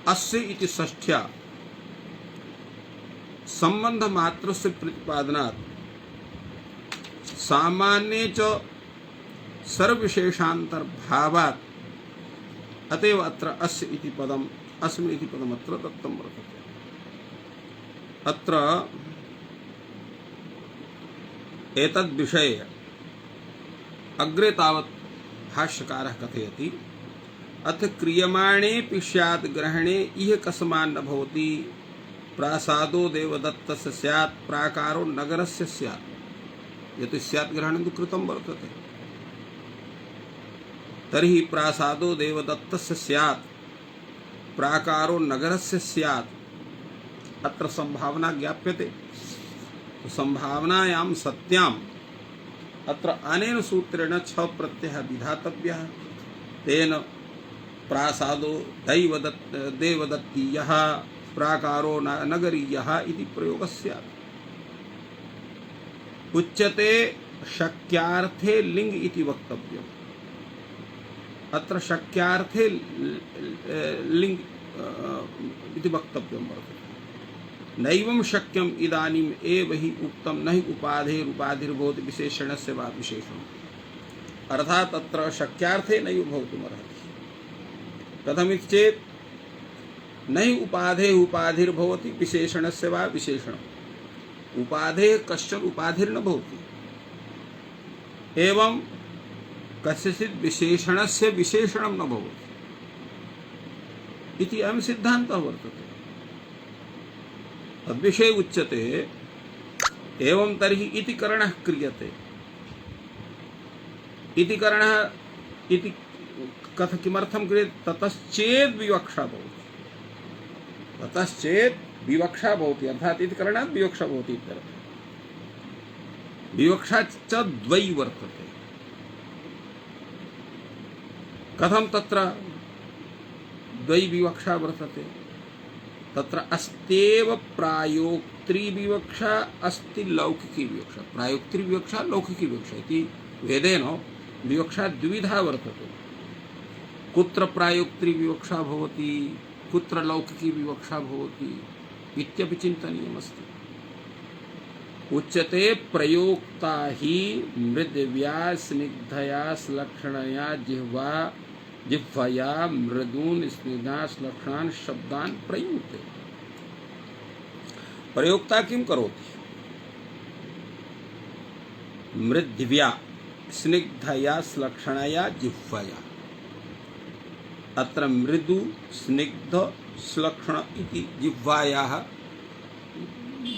अस्य इति षष्ठ्या संबंधमात्रस्य प्रतिपादनात् सामान्ये च सर्वविशेषान्तर्भावात् अतएव अत्र अस्य इति पदम् अस्मिन् इति पदम् अत्र दत्तं वर्तते। अत्र एतद्विषये अग्रे तावत् भाष्यकारः कथयति, अथ क्रियमाणेऽपि स्यात् ग्रहणे इह कस्मान् न भवति, प्रासादो देवदत्तस्य स्यात् प्राकारो नगरस्य स्यात्। यत् स्यात् ग्रहणं तु कृतं वर्तते, तर्हि प्रासादो देवदत्तस्य स्यात् प्राकारो नगरस्य स्यात् अत्र संभावना ज्ञाप्यते। संभावनायां सत्याम् अत्र अनेन सूत्रेण छ प्रत्ययः विधातव्यः। तेन प्रासादो देवदत्तीयः प्राकारो नगरीयः इति प्रयोगः स्यात्। उच्यते शक्यार्थे लिंग इति वक्तव्यम्। अत्र शक्यार्थे लिंग इति वक्तव्यं वर्तते। नैवं शक्यम् इदानीम् एव हि उक्तं न हि उपाधिरुपाधिर्भवति विशेषणस्य वा विशेषणम्। अर्थात् अत्र शक्यार्थे नैव भवितुमर्हति। कथमिति चेत् न हि उपाधेः उपाधिर्भवति विशेषणस्य वा विशेषणम्। उपाधेः कश्चन उपाधिर्न भवति, एवं कस्यचित् विशेषणस्य विशेषणं न भवति इति अयं सिद्धान्तः वर्तते। तद्विषये उच्यते एवं तर्हि इति करणः क्रियते। इति करणः इति किमर्थं क्रियते? ततश्चेत् विवक्षा भवति। ततश्चेत् विवक्षा भवति, अर्थात् इति करणात् विवक्षा भवति इत्यर्थः। विवक्षा च द्वै वर्तते। कथं तत्र द्वै विवक्षा वर्तते? तत्र अस्त्येव प्रायोक्त्री विवक्षा, अस्ति लौकिकी विवक्षा। प्रायोक्त्री विवक्षा, लौकिकी विवक्षा इति वेदेन विवक्षा द्विविधा वर्तते। कुत्र प्रायोक्त्री विवक्षा भवति, कुत्र लौकिकी विवक्षा भवति इत्यपि चिन्तनीयमस्ति। उच्यते प्रयोक्ता हि मृद्व्या स्निग्धया श्लक्षणया जिह्वया मृदून स्निग्धा श्लक्षणान् शब्दान् प्रयुङ्क्ते। प्रयोक्ता किं करोति? मृद्व्या स्निग्धया श्लक्षणया जिह्वया। अत्र मृदु स्निग्ध श्लक्षण इति जिह्वायाः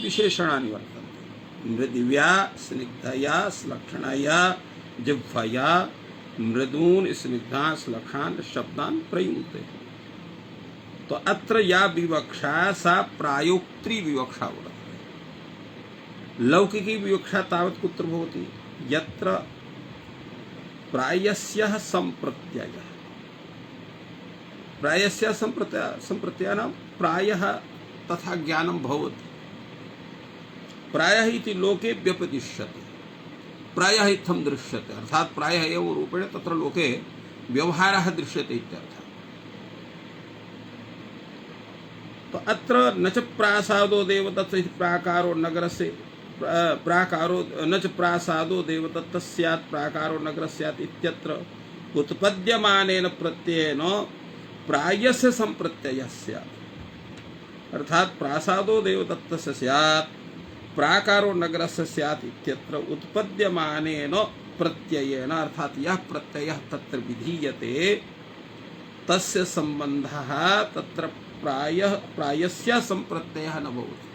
विशेषणानि वर्तन्ते। मृदिव्या स्निग्धया श्लक्षणया जिह्वया मृदून स्निग्धा श्लक्षणान् शब्दान् प्रयुङ्क्ते। तो अत्र या विवक्षा सा प्रायोक्त्री विवक्षा वर्तते। लौकिकी विवक्षा तावत् कुत्र भवति? यत्र प्रायस्यः सम्प्रत्ययः। प्रायस्य संप्रत्ययः प्रायः तथा ज्ञानं भवति। प्रायः इति लोके व्यपदिश्यते, प्रायः इत्थं दृश्यते, अर्थात् प्रायः एव रूपेण तत्र लोके व्यवहारः दृश्यते इत्यर्थः। तो अत्र न च प्रासादो देवदत्त इति प्राकारो नगरस्य प्राकारो न च प्रासादो देवदत्त स्यात् प्राकारो नगर स्यात् इत्यत्र उत्पद्यमानेन प्रत्ययेन प्रायस्य संप्रत्ययः स्यात्। अर्थात प्रासादो देवदत्तस्य स्यात् प्राकारो नगरस्य स्यात् इत्यत्र उत्पद्यमानेन प्रत्ययेन अर्थात यह प्रत्ययः तत्र विधीयते तस्य संबंधः तत्र प्रायस्य संप्रत्ययः न भवति।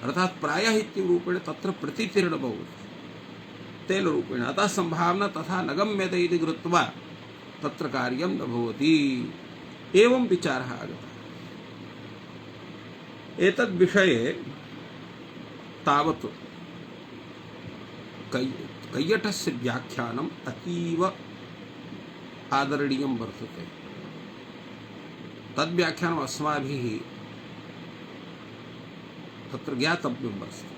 अर्थात प्रायः इति रूपेण तत्र प्रतितीर्ण भवति तेन रूपेण अतः संभावना तथा न गम्यते इति कृत्वा तत्र कार्यं न भवति। एवं विचारः आगतः। एतद् विषये तावत् कैयटस्य व्याख्यानम् अतीव आदरणीयं वर्तते। तद्व्याख्यानम् अस्माभिः तत्र ज्ञातव्यं वर्तते।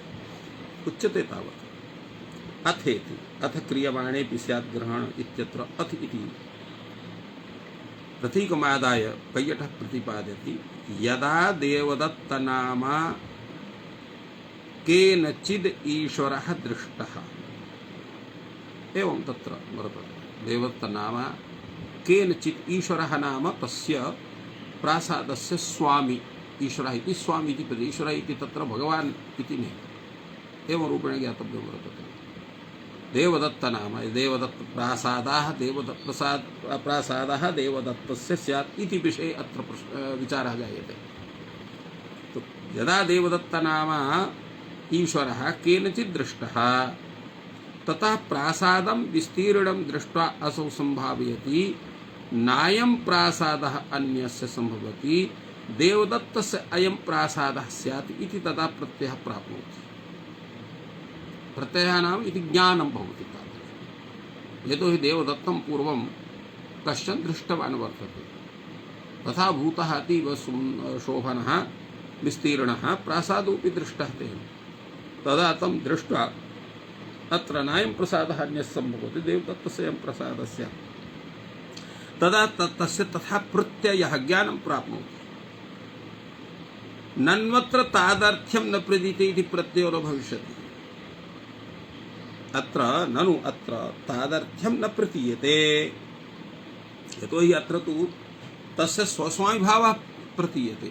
उच्यते तावत् अथेति अथ क्रियमाणेऽपि स्यात् ग्रहण इत्यत्र अथ इति प्रतीकमादाय कैयटः प्रतिपादयति यदा देवदत्तनामा केनचिद् ईश्वरः दृष्टः। एवं तत्र वर्तते देवदत्तनामा केनचित् ईश्वरः नाम तस्य प्रासादस्य स्वामी ईश्वरः इति स्वामी इति पदे ईश्वरः इति तत्र भगवान् इति न एवं रूपेण ज्ञातव्यं वर्तते। देवदत्तनाम देवदत्त प्रासादः देवदत्तस्य स्यात् इति विषये अत्र विचारः जायते। तो यदा देवदत्तनाम ईश्वरः केनचित् दृष्टः ततः प्रासादं विस्तीर्णं दृष्ट्वा असौ संभावयति नायं प्रासादः अन्यस्य संभवति देवदत्तस्य अयं प्रासादः स्यात् इति तदा प्रत्ययः प्राप्नोति। प्रत्ययः नाम इति ज्ञानं भवति तादृशं। यतो हि देवदत्तं पूर्वं कश्चन दृष्टवान् वर्तते तथा भूतः अतीव शोभनः विस्तीर्णः प्रासादोऽपि दृष्टः तेन तदा तं दृष्ट्वा अत्र नायं प्रसादः अन्यस्य संभवति देवदत्तस्य अयं प्रसादः स्यात् तदा तस्य तथा प्रत्ययः ज्ञानं प्राप्नोति। नन्वत्र तादर्थ्यं न प्रदीते इति प्रत्ययो न भविष्यति। अत्र ननु अत्र तादर्थ्यं न प्रतीयते यतो हि अत्र तु तस्य स्वस्वामिभावः प्रतीयते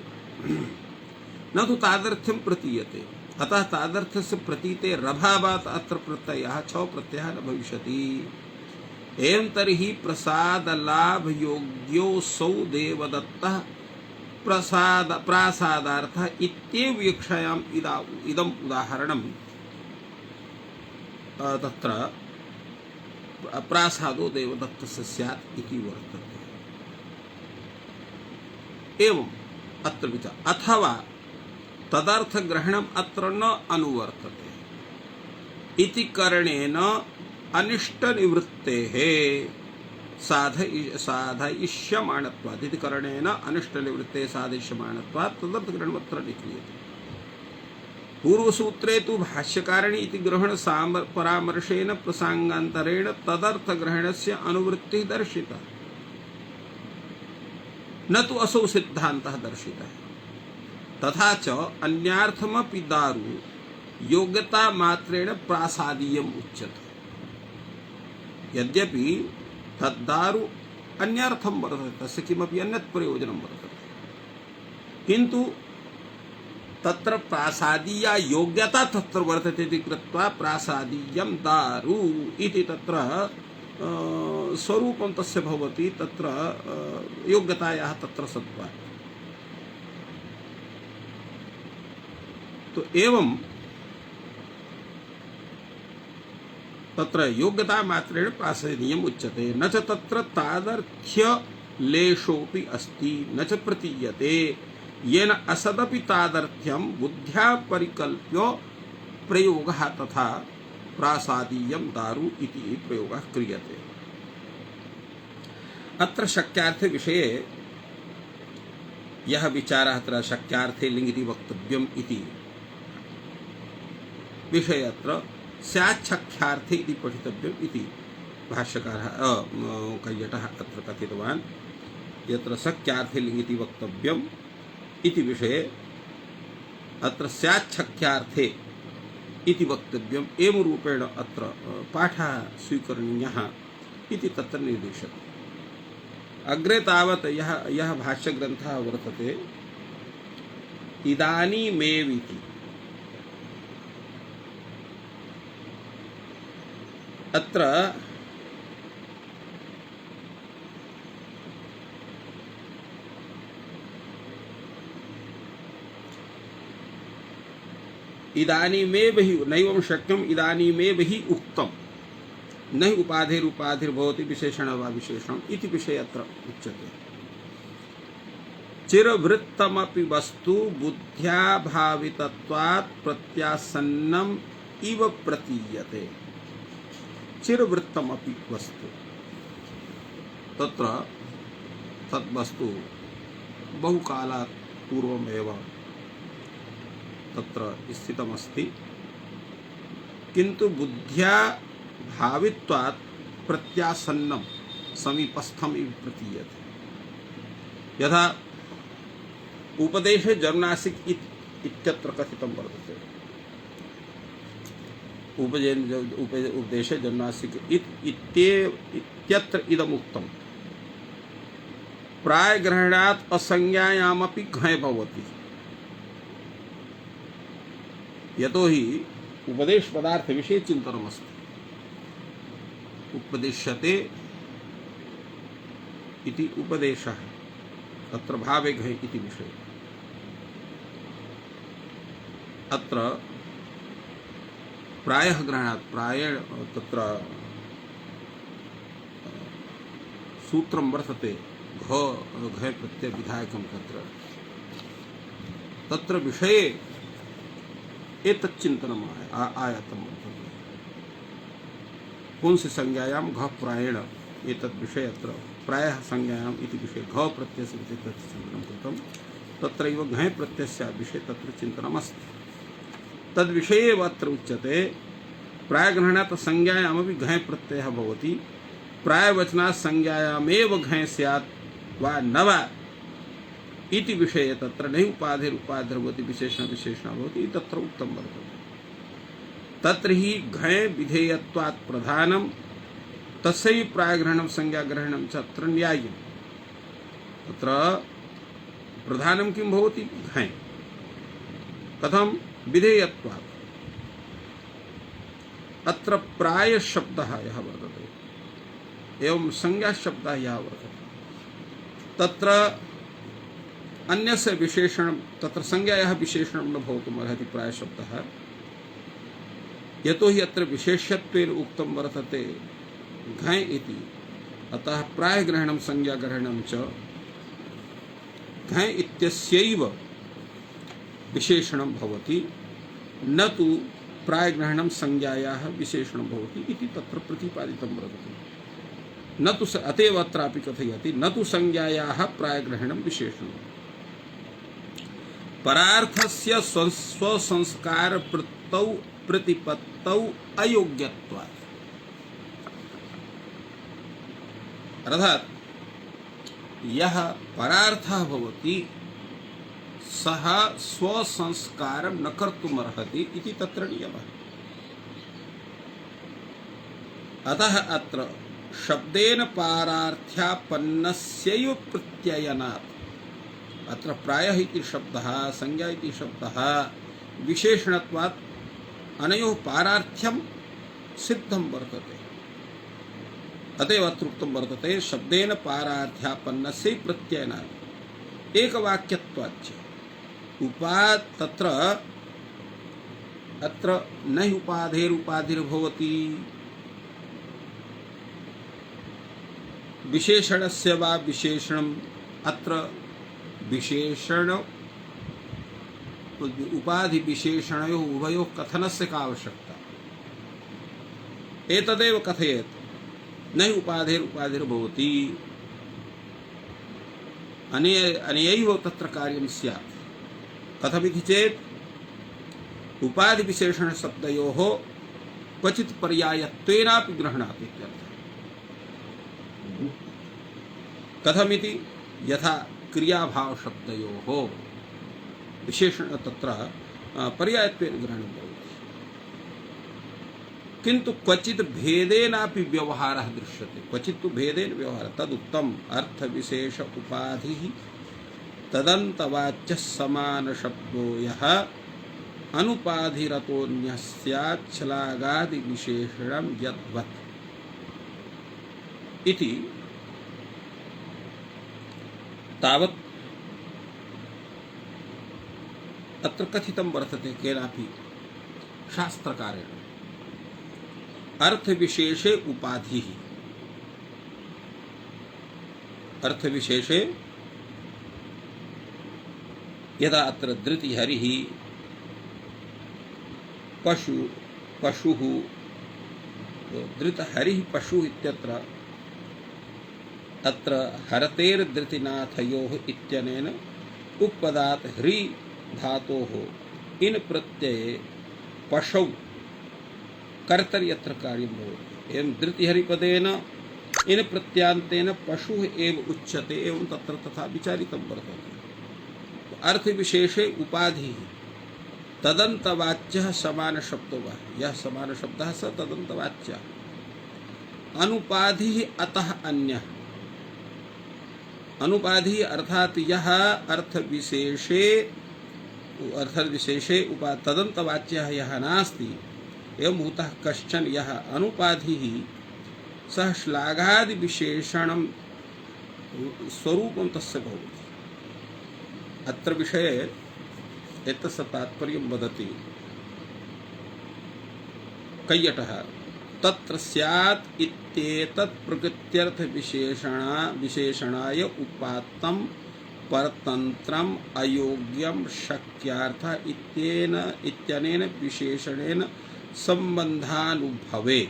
न तु तादर्थ्यं प्रतीयते। अतः तादर्थस्य प्रतीते रभावात् अत्र प्रत्ययः छौ प्रत्ययः न भविष्यति। एवं तर्हि प्रसादलाभ योग्योऽसौ देवदत्तः प्रासादार्थः इत्येव वीक्षायाम् इदम् उदाहरणं तत्र प्रासादो देवदत्तस्य स्यात् इति वर्तते। एवं अत्र विचार अथवा तदर्थग्रहणम् अत्र न अनुवर्तते इति करणेन अनिष्टनिवृत्तेः साधयिष्यमाणत्वात् इति करणेन अनिष्टनिवृत्तेः साधयिष्यमाणत्वात् तदर्थग्रहणमत्र निक्रियते। पूर्वसूत्रे तु भाष्यकारिणी इति ग्रहण परामर्शेन प्रसंगान्तरेण तदर्थग्रहणस्य अनुवृत्तिः दर्शिता न तु असौ सिद्धान्तः दर्शितः। तथा च अन्यार्थमपि दारु योग्यता मात्रेण प्रासादीयम् उच्यते। यद्यपि तद्दारु अन्यार्थं वर्तते तस्य किमपि अन्यत् प्रयोजनं वर्तते किन्तु तत्र प्रासादीया योग्यता तत्र वर्तते इति कृत्वा प्रासादीयं दारु इति तत्र स्वरूपं तस्य भवति तत्र योग्यतायाः तत्र सत्त्वात्। तो एवं तत्र योग्यता मात्रेण प्रासादीयम् उच्यते न च तत्र तादर्थ्य लेशोऽपि अस्ति न च प्रतीयते येन असदपि तादर्थ्यं बुद्ध्या परिकल्प्य प्रयोगः तथा प्रासादीयं दारु इति प्रयोगः क्रियते। अत्र शक्यार्थे विषये यह विचारः अत्र शक्यार्थे लिङ्गिति वक्तव्यम् इति विषये अत्र स्याच्छक्यार्थे इति पठितव्यम् इति भाष्यकारः कैयटः अत्र कथितवान्। यत्र शक्यार्थे लिङ्गिति वक्तव्यं इति विषये अत्र स्याच्छक्यार्थे इति वक्तव्यम् एवं रूपेण अत्र पाठः स्वीकरणीयः इति तत्र निर्दिश्यते। अग्रे तावत् यः भाष्यग्रन्थः वर्तते इदानीमेविति, अत्र इदानीमेव हि नैवं शक्यम् इदानीमेव हि उक्तम् न हि उपाधिरुपाधिर्भवति विशेषण वा विशेषणम् इति विषये अत्र उच्यते। चिरवृत्तमपि वस्तु बुद्ध्या भावितत्वात् प्रत्यासन्नम् इव प्रतीयते। चिरवृत्तमपि वस्तु, तत्र तद्वस्तु बहुकालात् पूर्वमेव तत्र स्थितमस्ति, किन्तु बुद्ध्या भावित्वात् प्रत्यासन्नं समीपस्थम् इव प्रतीयते। यथा उपदेशे जर्नासिक इत्यत्र कथितं वर्तते। उपदेशे जर्नासिक इत्यत्र इदमुक्तं प्रायग्रहणात् असंज्ञायामपि घञ् भवति। यतो हि उपदेश पदार्थ विषये चिन्तनमस्ति। उपदिश्यते इति उपदेशः, तत्र भावे घञ् इति विषये। अत्र प्रायः ग्रहणात् प्रायेण तत्र सूत्रं वर्तते घञ् प्रत्यय विधायकं तत्र विषये एतत् चिन्तनम् आयातं वर्तते। पुंसि संज्ञायां घ प्रायेण एतत् विषये अत्र प्रायः संज्ञायाम् इति विषये घ प्रत्ययस्य विषये तत् चिन्तनं कृतं। तत्रैव घञ् प्रत्ययस्य विषये तत्र चिन्तनमस्ति। तद्विषये एव अत्र उच्यते प्रायग्रहणात् संज्ञायामपि घञ् प्रत्ययः भवति, प्रायवचनात् संज्ञायामेव घञ् स्यात् वा न वा इति विषये तत्र नहि उपाधिरुपाधिर्भवति विशेषण विशेषणः भवति तत्र उक्तं वर्तते। तत्र हि घञ् विधेयत्वात् प्रधानं तस्यै प्रायग्रहणं संज्ञाग्रहणं च अत्र न्याय्यम्। तत्र प्रधानं किं भवति? घञ्। कथं? विधेयत्वात्। अत्र प्रायशब्दः यः वर्तते एवं संज्ञाशब्दः यः वर्तते, तत्र अन्यस्य विशेषणं, तत्र संज्ञायाः विशेषणं न भवितुमर्हति प्रायशब्दः। यतो हि अत्र विशेष्यत्वेन उक्तं वर्तते घञ् इति, अतः प्रायग्रहणं संज्ञाग्रहणं च घञ् इत्यस्यैव विशेषणं भवति, न तु प्रायग्रहणं संज्ञायाः विशेषणं भवति इति तत्र प्रतिपादितं वर्तते। न तु अतएव अत्रापि कथयति न तु संज्ञायाः प्रायग्रहणं विशेषणं। परार्थस्य स्वसंस्कार वृत्तौ प्रतिपत्तौ अयोग्यत्वात्। अर्थात् यः परार्थः भवति सः स्वसंस्कारं न कर्तुमर्हति इति तत्र नियमः। अतः अत्र शब्देन पारार्थ्यापन्नस्यैव प्रत्ययनात्, अत्र प्रायः इति शब्दः संज्ञा इति शब्दः विशेषणत्वात् अनयोः पारार्थ्यं सिद्धं वर्तते। अतएव अत्र उक्तं वर्तते शब्देन पारार्थ्यापन्नस्य प्रत्ययनात् एकवाक्यत्वाच्च तत्र अत्र न हि उपाधिरुपाधिर्भवति, विशेषणस्य वा विशेषणम्, अत्र विशेषण उपाधि विशेषणयोः उभयोः कथनस्य का आवश्यकता? एतदेव कथयेत् न हि उपाधिरुपाधिर्भवति, अनयैव तत्र कार्यं स्यात्। कथमिति चेत् उपाधि विशेषण शब्दयोः क्वचित् पर्यायत्वेनापि ग्रहणात् इत्यर्थः। कथमिति? यथा क्रियाभाव शब्दयोः विशेषण तत्र पर्यायत्वेन ग्रहणं भवति किन्तु क्वचित् भेदेनापि व्यवहारः दृश्यते क्वचित् तु भेदेन व्यवहारः तदुक्तम् अर्थविशेष उपाधिः तदन्तवाच्यः समानशब्दो यः अनुपाधिरतोऽन्यः स्यात् छलागादिविशेषणं यद्वत् इति तावत् अत्र कथितं वर्तते केनापि शास्त्रकारेण अर्थविशेषे उपाधिः अर्थविशेषे यदा अत्र धृतिहरिः पशुः धृतहरिः पशुः इत्यत्र अत्र हरतेर्धृतिनाथयोः इत्यनेन उपपदात् ह्री धातोः इन प्रत्यये पशौ कर्तरि यत्र कार्यं भवति एवं धृतिहरिपदेन इन प्रत्यांतेन पशुः एव उच्यते एवं तत्र तथा विचारितं वर्तते अर्थविशेषे उपाधिः तदन्तवाच्यः समानशब्दो वा यः समानशब्दः स तदन्तवाच्यः अनुपाधिः अतः अन्यः अनुपाधिः अर्थात यः अर्थविशेषे तदन्तवाच्यः यः नास्ति एवं भूतः कश्चन यः अनुपाधिः सः श्लाघादिविशेषणं स्वरूपं तस्य भवति अत्र विषये एतस्य तात्पर्यं वदति कैयटः तत्र स्यात् इत्येतत् प्रकृत्यर्थविशेषणाय उपात्तं परतन्त्रम् अयोग्यं शक्यार्थ इत्यनेन विशेषणेन सम्बन्धानुभवे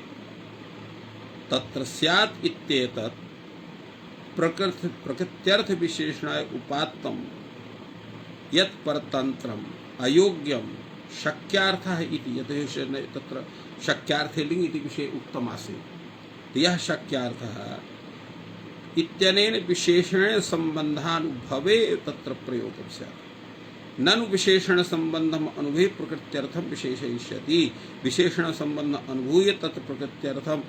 तत्र स्यात् इत्येतत् प्रकृत्यर्थविशेषणाय उपात्तं यत् परतन्त्रम् अयोग्यं शक्यार्थः इति यतः तत्र शक्यार्थे लिङ् इति विषये उक्तमासीत् यः शक्यार्थः इत्यनेन विशेषणेन सम्बन्धानुभवे तत्र प्रयोगं स्यात् ननु विशेषण सम्बन्धम् अनुभवे प्रकृत्यर्थं विशेषयिष्यति विशेषण सम्बन्धम् अनुभूय तत् प्रकृत्यर्थं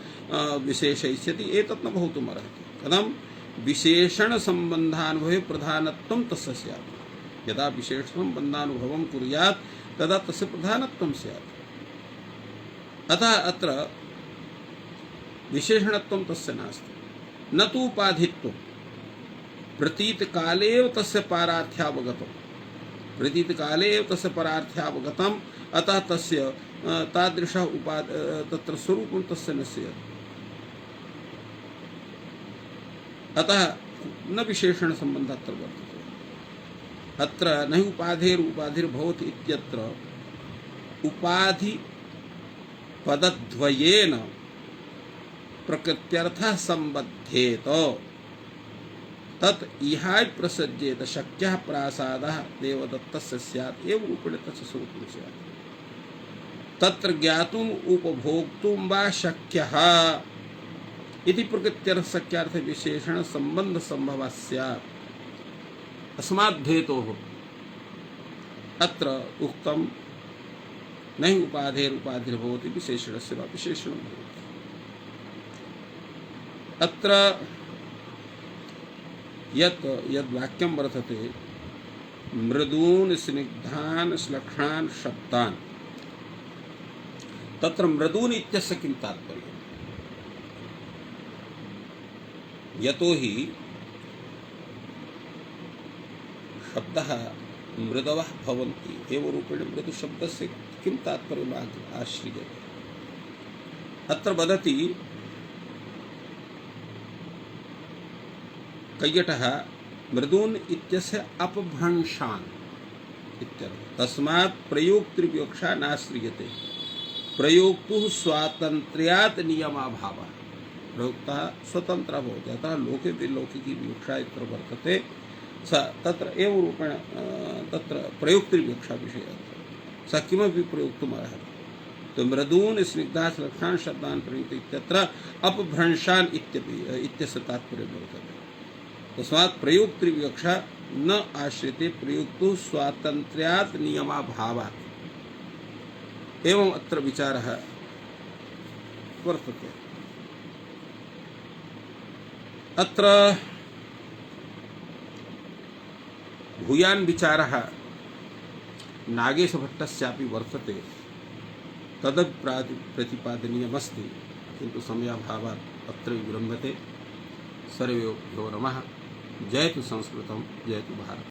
विशेषयिष्यति एतत् न भवितुमर्हति कथं विशेषण सम्बन्धानुभवे प्रधानत्वं तस्य स्यात् यदा विशेष सम्बन्धानुभवं कुर्यात् तदा तस्य प्रधानत्वं स्यात् अतः अत्र विशेषणत्वं तस्य नास्ति न तु उपाधित्वं प्रतीतकाले एव तस्य पारार्थ्यावगतं प्रतीतकाले एव तस्य परार्थ्यावगतम् अतः तस्य तादृशः तत्र स्वरूपं तस्य न स्यात् अतः न विशेषणसम्बन्धः अत्र वर्तते अत्र न हि उपाधिर्भवति इत्यत्र उपाधि पदद्वयेन प्रकृत्यर्थः सम्बध्येत तत् इहाय प्रसज्येत शक्यः प्रासादः देवदत्तस्य स्यात् एव रूपेण तस्य स्वरूपं स्यात् तत्र ज्ञातुम् उपभोक्तुं वा शक्यः इति प्रकृत्यर्थशक्यार्थ विशेषण सम्बन्ध संभवः स्यात् अस्माद्धेतोः अत्र उक्तं न हि उपाधिर्भवति विशेषणस्य वा विशेषणं भवति अत्र यद्वाक्यं वर्तते मृदून् स्निग्धान् श्लक्षणान् शब्दान् तत्र मृदून् इत्यस्य किं तात्पर्यम् यतोहि शब्दः मृदवः भवन्ति एव रूपेण मृदुशब्दस्य किं तात्पर्यम् आश्रियते अत्र वदति कैयटः मृदून् इत्यस्य अपभ्रंशान् इत्यर्थः तस्मात् प्रयोक्तृविवक्षा नाश्रियते प्रयोक्तुः स्वातन्त्र्यात् नियमाभावः प्रयोक्तः स्वतन्त्रः भवति अतः लोके लौकिकी विवक्षा यत्र वर्तते स तत्र एव रूपेण तत्र प्रयोक्तृविवक्षा विषयः स किमपि प्रयोक्तुमर्हति तो मृदून् स्निग्धान् श्लक्षणान् शब्दान् प्रणीत इत्यत्र अपभ्रंशान् इत्यस्य तात्पर्यं वर्तते तस्मात् प्रयोक्तृविवक्षा न आश्रिते प्रयुक्तो स्वातन्त्र्यात् नियमाभावात् एवं अत्र विचारः वर्तते। अत्र भूयान् विचारः नागेशभट्टस्यापि वर्तते, तदपि प्रतिपादनीयमस्ति, किन्तु समयाभावात् अत्र विलम्बते। सर्वेभ्यो नमः। जयतु संस्कृतं, जयतु भारत।